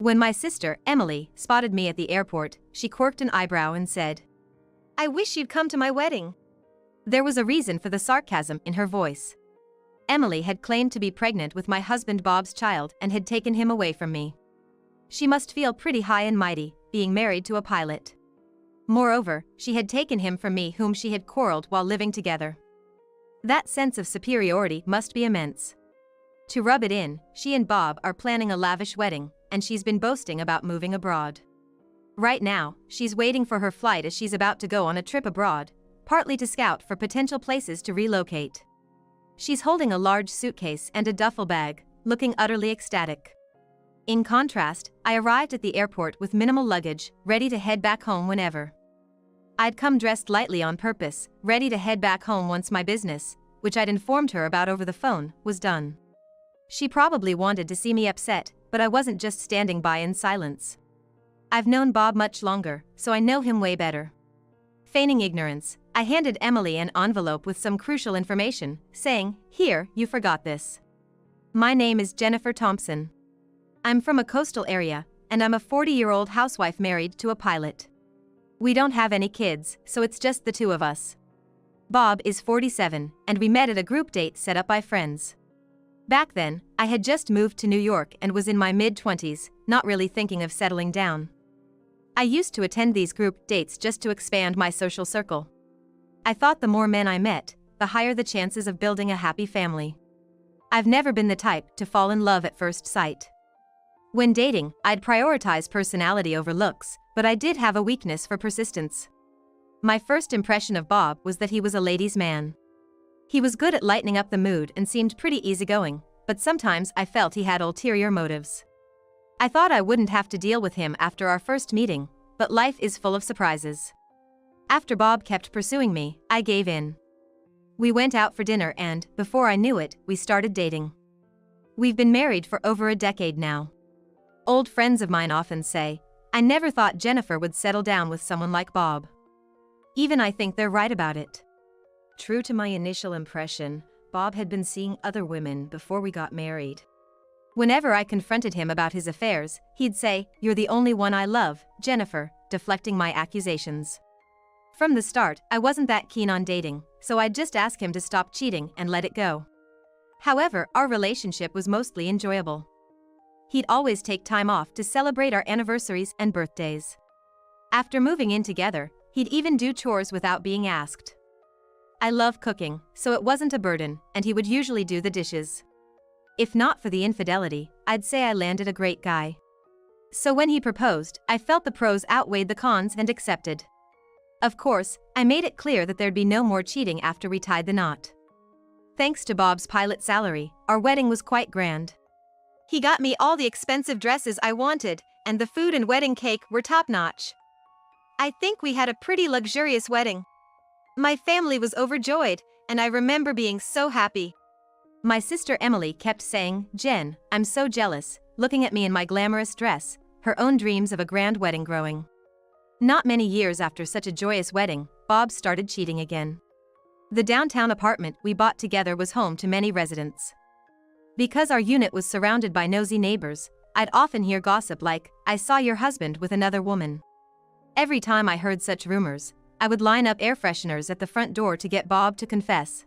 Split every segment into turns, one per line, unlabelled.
When my sister, Emily, spotted me at the airport, she quirked an eyebrow and said, "I wish you'd come to my wedding." There was a reason for the sarcasm in her voice. Emily had claimed to be pregnant with my husband Bob's child and had taken him away from me. She must feel pretty high and mighty, being married to a pilot. Moreover, she had taken him from me whom she had quarreled while living together. That sense of superiority must be immense. To rub it in, she and Bob are planning a lavish wedding, and she's been boasting about moving abroad. Right now, she's waiting for her flight as she's about to go on a trip abroad, partly to scout for potential places to relocate. She's holding a large suitcase and a duffel bag, looking utterly ecstatic. In contrast, I arrived at the airport with minimal luggage, ready to head back home whenever. I'd come dressed lightly on purpose, ready to head back home once my business, which I'd informed her about over the phone, was done. She probably wanted to see me upset, but I wasn't just standing by in silence. I've known Bob much longer, so I know him way better. Feigning ignorance, I handed Emily an envelope with some crucial information, saying, "Here, you forgot this. My name is Jennifer Thompson. I'm from a coastal area, and I'm a 40-year-old housewife married to a pilot. We don't have any kids, so it's just the two of us. Bob is 47, and we met at a group date set up by friends. Back then, I had just moved to New York and was in my mid-20s, not really thinking of settling down. I used to attend these group dates just to expand my social circle. I thought the more men I met, the higher the chances of building a happy family. I've never been the type to fall in love at first sight. When dating, I'd prioritize personality over looks, but I did have a weakness for persistence. My first impression of Bob was that he was a ladies' man. He was good at lightening up the mood and seemed pretty easygoing, but sometimes I felt he had ulterior motives. I thought I wouldn't have to deal with him after our first meeting, but life is full of surprises. After Bob kept pursuing me, I gave in. We went out for dinner and, before I knew it, we started dating. We've been married for over a decade now. Old friends of mine often say, "I never thought Jennifer would settle down with someone like Bob." Even I think they're right about it. True to my initial impression, Bob had been seeing other women before we got married. Whenever I confronted him about his affairs, he'd say, "You're the only one I love, Jennifer," deflecting my accusations. From the start, I wasn't that keen on dating, so I'd just ask him to stop cheating and let it go. However, our relationship was mostly enjoyable. He'd always take time off to celebrate our anniversaries and birthdays. After moving in together, he'd even do chores without being asked. I love cooking, so it wasn't a burden, and he would usually do the dishes. If not for the infidelity, I'd say I landed a great guy. So when he proposed, I felt the pros outweighed the cons and accepted. Of course, I made it clear that there'd be no more cheating after we tied the knot. Thanks to Bob's pilot salary, our wedding was quite grand. He got me all the expensive dresses I wanted, and the food and wedding cake were top-notch. I think we had a pretty luxurious wedding. My family was overjoyed, and I remember being so happy. My sister Emily kept saying, "Jen, I'm so jealous," looking at me in my glamorous dress, her own dreams of a grand wedding growing. Not many years after such a joyous wedding, Bob started cheating again. The downtown apartment we bought together was home to many residents. Because our unit was surrounded by nosy neighbors, I'd often hear gossip like, "I saw your husband with another woman." Every time I heard such rumors, I would line up air fresheners at the front door to get Bob to confess.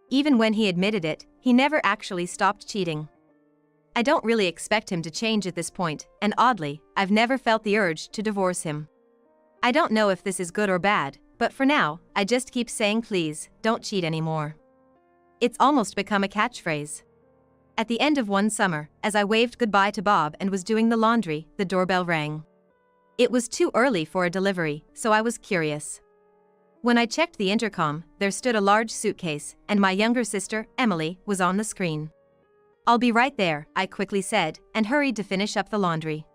Even when he admitted it, he never actually stopped cheating. I don't really expect him to change at this point, and oddly, I've never felt the urge to divorce him. I don't know if this is good or bad, but for now, I just keep saying please, don't cheat anymore. It's almost become a catchphrase. At the end of one summer, as I waved goodbye to Bob and was doing the laundry, the doorbell rang. It was too early for a delivery, so I was curious. When I checked the intercom, there stood a large suitcase, and my younger sister, Emily, was on the screen. "I'll be right there," I quickly said, and hurried to finish up the laundry.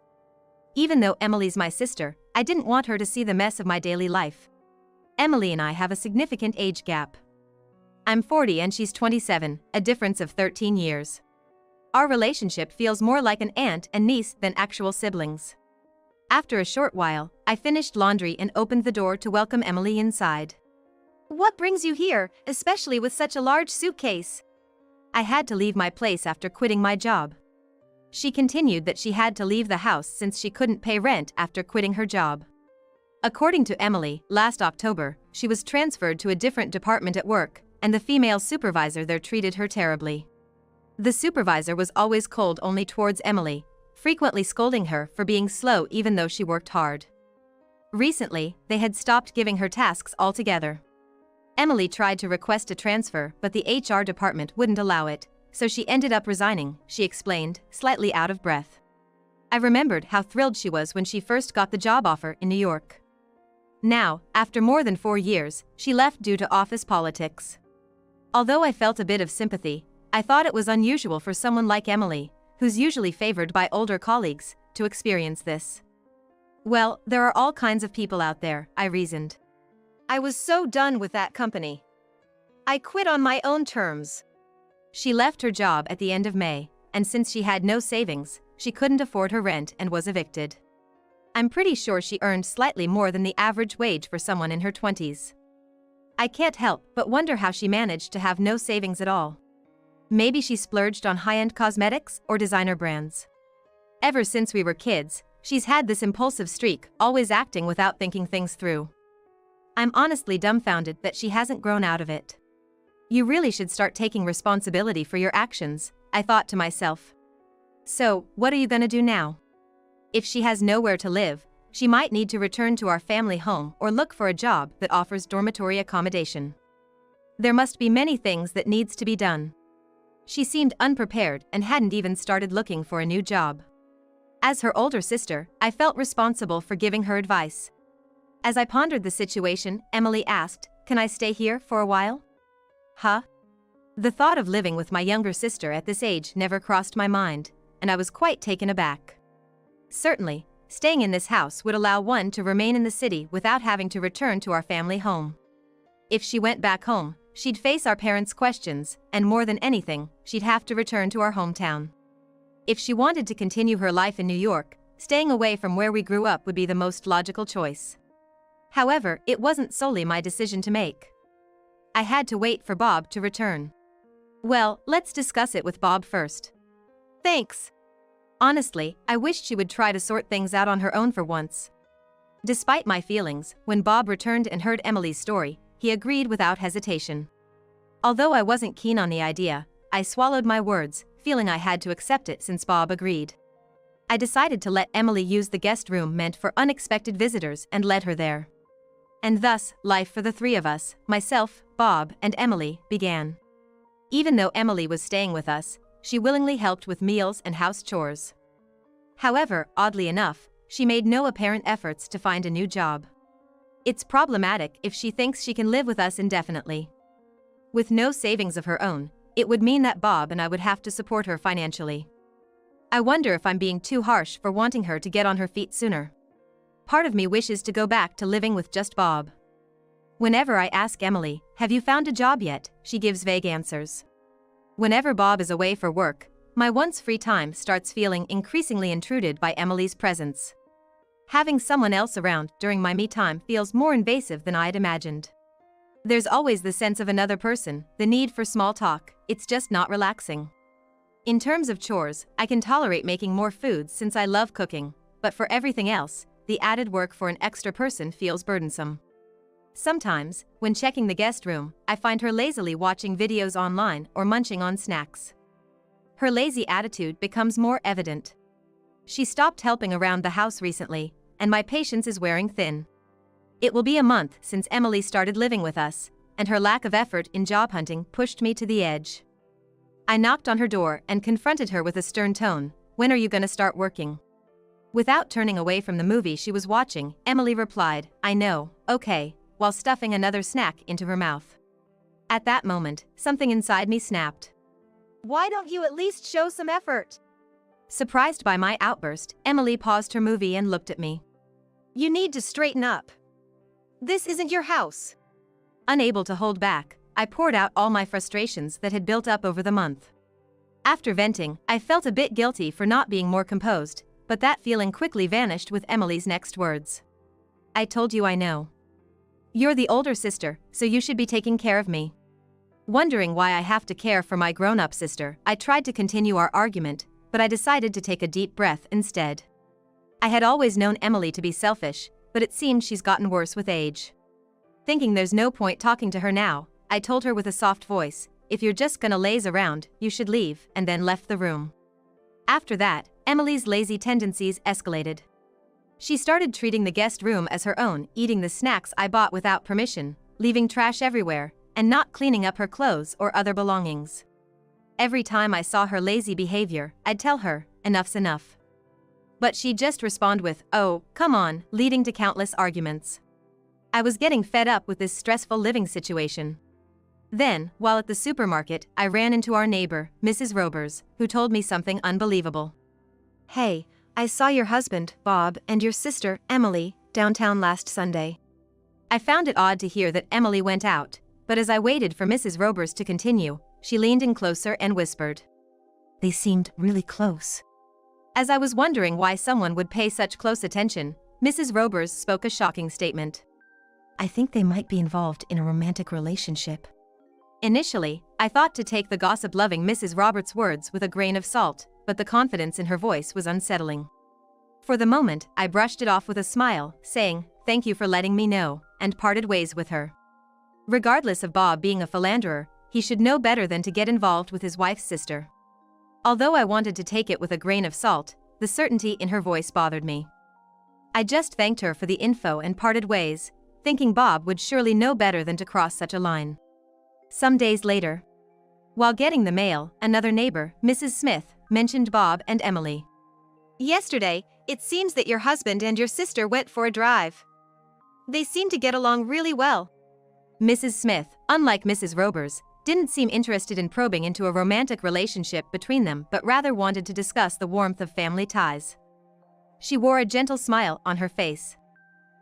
Even though Emily's my sister, I didn't want her to see the mess of my daily life. Emily and I have a significant age gap. I'm 40 and she's 27, a difference of 13 years. Our relationship feels more like an aunt and niece than actual siblings. After a short while, I finished laundry and opened the door to welcome Emily inside. "What brings you here, especially with such a large suitcase?" "I had to leave my place after quitting my job." She continued that she had to leave the house since she couldn't pay rent after quitting her job. According to Emily, last October, she was transferred to a different department at work, and the female supervisor there treated her terribly. The supervisor was always cold only towards Emily, frequently scolding her for being slow even though she worked hard. Recently, they had stopped giving her tasks altogether. Emily tried to request a transfer, but the HR department wouldn't allow it, so she ended up resigning, she explained, slightly out of breath. I remembered how thrilled she was when she first got the job offer in New York. Now, after more than 4 years, she left due to office politics. Although I felt a bit of sympathy, I thought it was unusual for someone like Emily, who's usually favored by older colleagues, to experience this. Well, there are all kinds of people out there, I reasoned. I was so done with that company. I quit on my own terms. She left her job at the end of May, and since she had no savings, she couldn't afford her rent and was evicted. I'm pretty sure she earned slightly more than the average wage for someone in her 20s. I can't help but wonder how she managed to have no savings at all. Maybe she splurged on high-end cosmetics or designer brands. Ever since we were kids, she's had this impulsive streak, always acting without thinking things through. I'm honestly dumbfounded that she hasn't grown out of it. You really should start taking responsibility for your actions, I thought to myself. So, what are you gonna do now? If she has nowhere to live, she might need to return to our family home or look for a job that offers dormitory accommodation. There must be many things that needs to be done. She seemed unprepared and hadn't even started looking for a new job. As her older sister, I felt responsible for giving her advice. As I pondered the situation, Emily asked, "Can I stay here for a while?" Huh? The thought of living with my younger sister at this age never crossed my mind, and I was quite taken aback. Certainly, staying in this house would allow one to remain in the city without having to return to our family home. If she went back home, she'd face our parents' questions, and more than anything, she'd have to return to our hometown. If she wanted to continue her life in New York, staying away from where we grew up would be the most logical choice. However, it wasn't solely my decision to make. I had to wait for Bob to return. Well, let's discuss it with Bob first. Thanks. Honestly, I wished she would try to sort things out on her own for once. Despite my feelings, when Bob returned and heard Emily's story, he agreed without hesitation. Although I wasn't keen on the idea, I swallowed my words, feeling I had to accept it since Bob agreed. I decided to let Emily use the guest room meant for unexpected visitors and let her there. And thus, life for the three of us, myself, Bob, and Emily, began. Even though Emily was staying with us, she willingly helped with meals and house chores. However, oddly enough, she made no apparent efforts to find a new job. It's problematic if she thinks she can live with us indefinitely. With no savings of her own, it would mean that Bob and I would have to support her financially. I wonder if I'm being too harsh for wanting her to get on her feet sooner. Part of me wishes to go back to living with just Bob. Whenever I ask Emily, "Have you found a job yet?" she gives vague answers. Whenever Bob is away for work, my once free time starts feeling increasingly intruded by Emily's presence. Having someone else around during my me time feels more invasive than I'd imagined. There's always the sense of another person, the need for small talk, it's just not relaxing. In terms of chores, I can tolerate making more food since I love cooking, but for everything else, the added work for an extra person feels burdensome. Sometimes, when checking the guest room, I find her lazily watching videos online or munching on snacks. Her lazy attitude becomes more evident. She stopped helping around the house recently, and my patience is wearing thin. It will be a month since Emily started living with us, and her lack of effort in job hunting pushed me to the edge. I knocked on her door and confronted her with a stern tone, "When are you gonna start working?" Without turning away from the movie she was watching, Emily replied, "I know, okay," while stuffing another snack into her mouth. At that moment, something inside me snapped. "Why don't you at least show some effort?" Surprised by my outburst, Emily paused her movie and looked at me. "You need to straighten up. This isn't your house." Unable to hold back, I poured out all my frustrations that had built up over the month. After venting, I felt a bit guilty for not being more composed, but that feeling quickly vanished with Emily's next words. "I told you I know. You're the older sister, so you should be taking care of me." Wondering why I have to care for my grown-up sister, I tried to continue our argument, but I decided to take a deep breath instead. I had always known Emily to be selfish, but it seems she's gotten worse with age. Thinking there's no point talking to her now, I told her with a soft voice, "If you're just gonna laze around, you should leave," and then left the room. After that, Emily's lazy tendencies escalated. She started treating the guest room as her own, eating the snacks I bought without permission, leaving trash everywhere, and not cleaning up her clothes or other belongings. Every time I saw her lazy behavior, I'd tell her, "Enough's enough." But she'd just respond with, "Oh, come on," leading to countless arguments. I was getting fed up with this stressful living situation. Then, while at the supermarket, I ran into our neighbor, Mrs. Robers, who told me something unbelievable. "Hey, I saw your husband, Bob, and your sister, Emily, downtown last Sunday." I found it odd to hear that Emily went out, but as I waited for Mrs. Robers to continue, she leaned in closer and whispered, "They seemed really close." As I was wondering why someone would pay such close attention, Mrs. Robers spoke a shocking statement. "I think they might be involved in a romantic relationship." Initially, I thought to take the gossip-loving Mrs. Roberts' words with a grain of salt, but the confidence in her voice was unsettling. For the moment, I brushed it off with a smile, saying, "Thank you for letting me know," and parted ways with her. Regardless of Bob being a philanderer, he should know better than to get involved with his wife's sister. Although I wanted to take it with a grain of salt, the certainty in her voice bothered me. I just thanked her for the info and parted ways, thinking Bob would surely know better than to cross such a line. Some days later, while getting the mail, another neighbor, Mrs. Smith, mentioned Bob and Emily. "Yesterday, it seems that your husband and your sister went for a drive. They seem to get along really well." Mrs. Smith, unlike Mrs. Robers, didn't seem interested in probing into a romantic relationship between them but rather wanted to discuss the warmth of family ties. She wore a gentle smile on her face.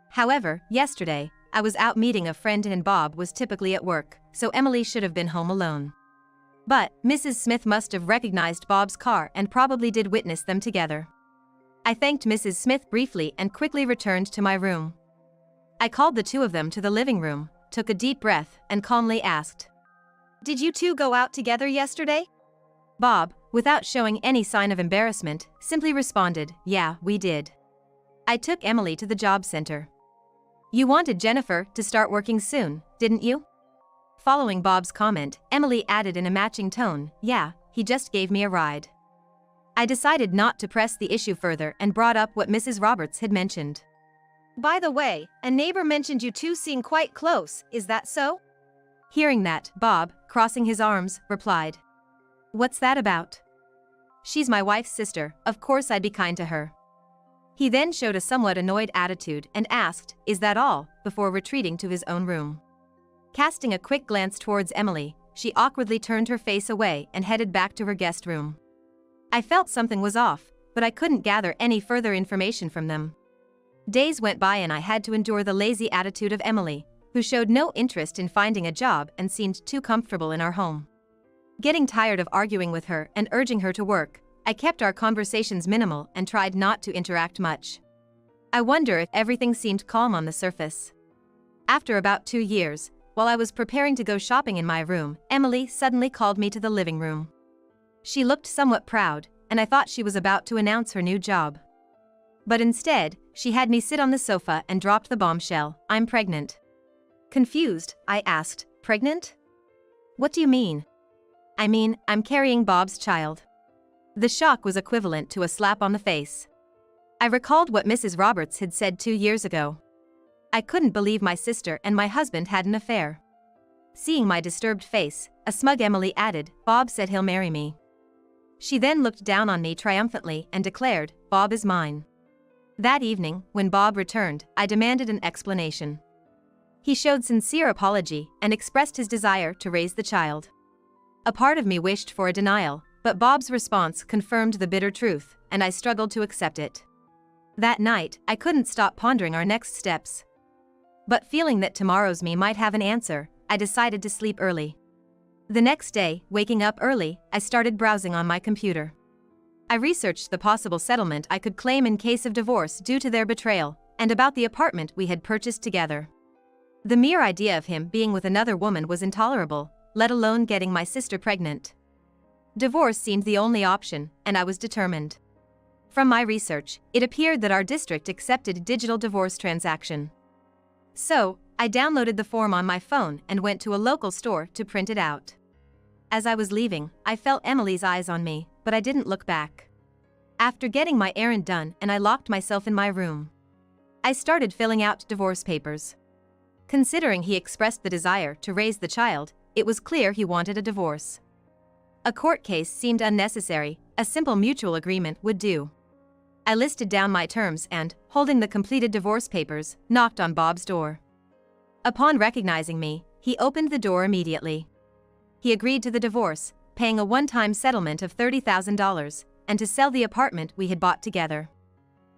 However, yesterday, I was out meeting a friend and Bob was typically at work, so Emily should have been home alone. But Mrs. Smith must have recognized Bob's car and probably did witness them together. I thanked Mrs. Smith briefly and quickly returned to my room. I called the two of them to the living room, took a deep breath, and calmly asked, "Did you two go out together yesterday?" Bob, without showing any sign of embarrassment, simply responded, "Yeah, we did. I took Emily to the job center." "You wanted Jennifer to start working soon, didn't you?" Following Bob's comment, Emily added in a matching tone, "Yeah, he just gave me a ride." I decided not to press the issue further and brought up what Mrs. Roberts had mentioned. "By the way, a neighbor mentioned you two seem quite close, is that so?" Hearing that, Bob, crossing his arms, replied, "What's that about?" "She's my wife's sister, of course I'd be kind to her." He then showed a somewhat annoyed attitude and asked, "Is that all?" before retreating to his own room. Casting a quick glance towards Emily, she awkwardly turned her face away and headed back to her guest room. I felt something was off, but I couldn't gather any further information from them. Days went by and I had to endure the lazy attitude of Emily, who showed no interest in finding a job and seemed too comfortable in our home. Getting tired of arguing with her and urging her to work, I kept our conversations minimal and tried not to interact much. I wonder if everything seemed calm on the surface. After about 2 years, while I was preparing to go shopping in my room, Emily suddenly called me to the living room. She looked somewhat proud, and I thought she was about to announce her new job. But instead, she had me sit on the sofa and dropped the bombshell, "I'm pregnant." Confused, I asked, "Pregnant? What do you mean?" "I mean, I'm carrying Bob's child." The shock was equivalent to a slap on the face. I recalled what Mrs. Roberts had said 2 years ago. I couldn't believe my sister and my husband had an affair. Seeing my disturbed face, a smug Emily added, "Bob said he'll marry me." She then looked down on me triumphantly and declared, "Bob is mine." That evening, when Bob returned, I demanded an explanation. He showed sincere apology and expressed his desire to raise the child. A part of me wished for a denial, but Bob's response confirmed the bitter truth, and I struggled to accept it. That night, I couldn't stop pondering our next steps. But feeling that tomorrow's me might have an answer, I decided to sleep early. The next day, waking up early, I started browsing on my computer. I researched the possible settlement I could claim in case of divorce due to their betrayal, and about the apartment we had purchased together. The mere idea of him being with another woman was intolerable, let alone getting my sister pregnant. Divorce seemed the only option, and I was determined. From my research, it appeared that our district accepted digital divorce transaction. So, I downloaded the form on my phone and went to a local store to print it out. As I was leaving, I felt Emily's eyes on me, but I didn't look back. After getting my errand done and I locked myself in my room, I started filling out divorce papers. Considering he expressed the desire to raise the child, it was clear he wanted a divorce. A court case seemed unnecessary, a simple mutual agreement would do. I listed down my terms and, holding the completed divorce papers, knocked on Bob's door. Upon recognizing me, he opened the door immediately. He agreed to the divorce, paying a one-time settlement of $30,000, and to sell the apartment we had bought together.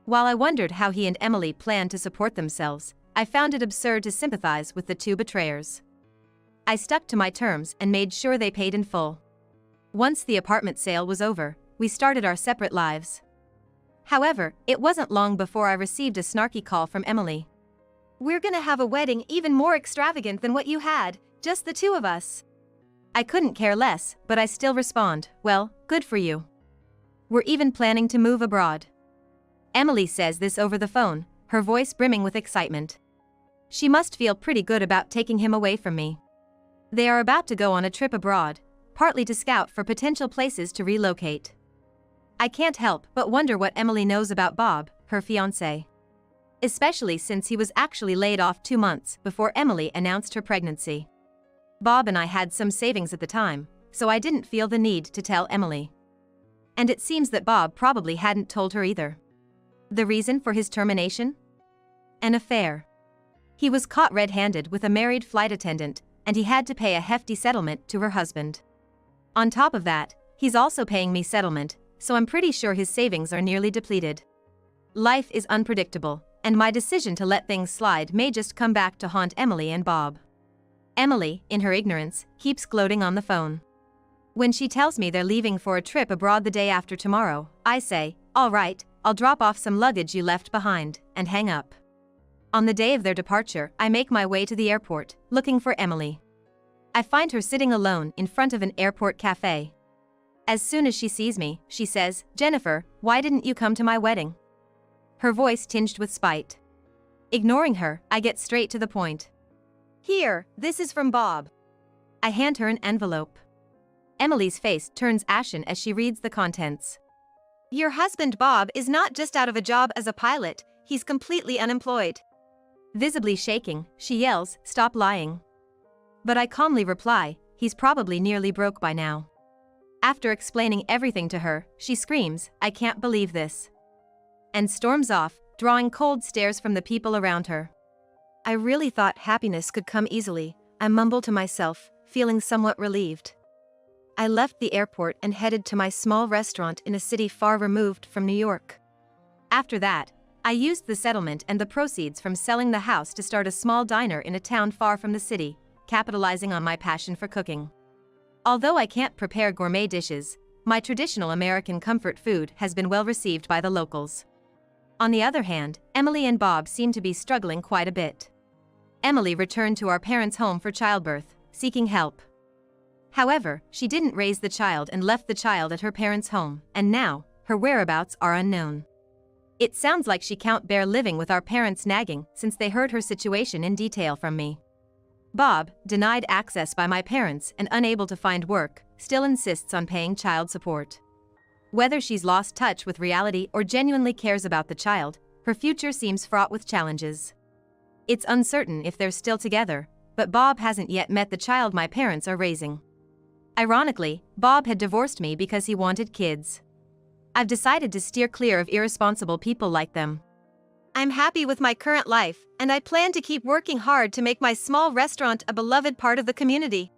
While I wondered how he and Emily planned to support themselves, I found it absurd to sympathize with the two betrayers. I stuck to my terms and made sure they paid in full. Once the apartment sale was over, we started our separate lives. However, it wasn't long before I received a snarky call from Emily. "We're gonna have a wedding even more extravagant than what you had, just the two of us." I couldn't care less, but I still respond, "Well, good for you. We're even planning to move abroad." Emily says this over the phone, her voice brimming with excitement. She must feel pretty good about taking him away from me. They are about to go on a trip abroad, partly to scout for potential places to relocate. I can't help but wonder what Emily knows about Bob, her fiancé. Especially since he was actually laid off 2 months before Emily announced her pregnancy. Bob and I had some savings at the time, so I didn't feel the need to tell Emily. And it seems that Bob probably hadn't told her either. The reason for his termination? An affair. He was caught red-handed with a married flight attendant, and he had to pay a hefty settlement to her husband. On top of that, he's also paying me settlement, so I'm pretty sure his savings are nearly depleted. Life is unpredictable, and my decision to let things slide may just come back to haunt Emily and Bob. Emily, in her ignorance, keeps gloating on the phone. When she tells me they're leaving for a trip abroad the day after tomorrow, I say, "All right, I'll drop off some luggage you left behind," and hang up. On the day of their departure, I make my way to the airport, looking for Emily. I find her sitting alone in front of an airport cafe. As soon as she sees me, she says, "Jennifer, why didn't you come to my wedding?" Her voice tinged with spite. Ignoring her, I get straight to the point. "Here, this is from Bob." I hand her an envelope. Emily's face turns ashen as she reads the contents. "Your husband Bob is not just out of a job as a pilot, he's completely unemployed." Visibly shaking, she yells, "Stop lying." But I calmly reply, "He's probably nearly broke by now." After explaining everything to her, she screams, "I can't believe this," and storms off, drawing cold stares from the people around her. I really thought happiness could come easily, I mumble to myself, feeling somewhat relieved. I left the airport and headed to my small restaurant in a city far removed from New York. After that, I used the settlement and the proceeds from selling the house to start a small diner in a town far from the city, capitalizing on my passion for cooking. Although I can't prepare gourmet dishes, my traditional American comfort food has been well received by the locals. On the other hand, Emily and Bob seem to be struggling quite a bit. Emily returned to our parents' home for childbirth, seeking help. However, she didn't raise the child and left the child at her parents' home, and now, her whereabouts are unknown. It sounds like she can't bear living with our parents nagging since they heard her situation in detail from me. Bob, denied access by my parents and unable to find work, still insists on paying child support. Whether she's lost touch with reality or genuinely cares about the child, her future seems fraught with challenges. It's uncertain if they're still together, but Bob hasn't yet met the child my parents are raising. Ironically, Bob had divorced me because he wanted kids. I've decided to steer clear of irresponsible people like them. I'm happy with my current life, and I plan to keep working hard to make my small restaurant a beloved part of the community.